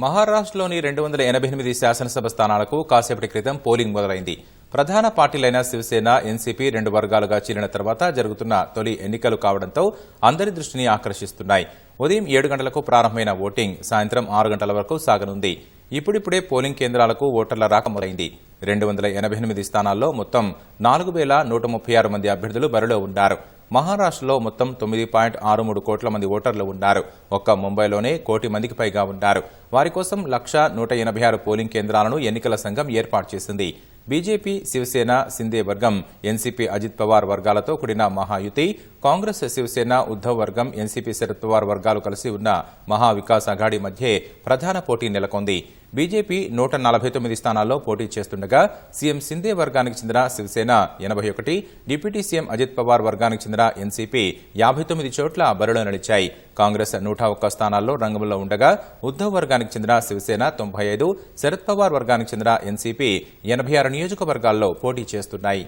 మహారాష్ట్రలోని 288 శాసనసభ స్థానాలకు కాసేపటి క్రితం పోలింగ్ మొదలైంది. ప్రధాన పార్టీలైన శివసేన, ఎన్సీపీ 2 వర్గాలుగా చీలిన తర్వాత జరుగుతున్న తొలి ఎన్నికలు కావడంతో అందరి దృష్టిని ఆకర్షిస్తున్నాయి. ఉదయం 7 గంటలకు ప్రారంభమైన ఓటింగ్ సాయంత్రం 6 గంటల వరకు సాగనుంది. ఇప్పుడిప్పుడే పోలింగ్ కేంద్రాలకు ఓటర్ల రాక మొదలైంది. 288 స్థానాల్లో మొత్తం 4136 మంది అభ్యర్థులు బరిలో ఉన్నారు. మహారాష్ట్రలో మొత్తం 9.63 కోట్ల మంది ఓటర్లు ఉన్నారు. ఒక్క ముంబైలోనే 1 కోటి మందికి పైగా ఉన్నారు. వారి కోసం 1,186 పోలింగ్ కేంద్రాలను ఎన్నికల సంఘం ఏర్పాటు చేసింది. బీజేపీ, శివసేన, సిందే వర్గం, ఎన్సీపీ అజిత్ పవార్ వర్గాలతో కూడిన మహాయుతి, కాంగ్రెస్, శివసేన, ఉద్దవ్ వర్గం, ఎన్సీపీ శరద్ పవార్ వర్గాలు కలిసి ఉన్న మహావికాస్ అఘాడీ మధ్యే ప్రధాన పోటీ నెలకొంది. బీజేపీ 149 స్థానాల్లో పోటీ చేస్తుండగా సీఎం సిందే వర్గానికి చెందిన శివసేన 81, డిప్యూటీ సీఎం అజిత్ పవార్ వర్గానికి చెందిన ఎన్సీపీ 59 చోట్ల బరిలో నిలిచాయి. కాంగ్రెస్ 101 స్థానాల్లో రంగంలో ఉండగా ఉద్దవ్ వర్గానికి చెందిన శివసేన 95, శరద్ పవార్ వర్గానికి చెందిన ఎన్సీపీ 86 నియోజకవర్గాల్లో పోటీ చేస్తున్నాయి.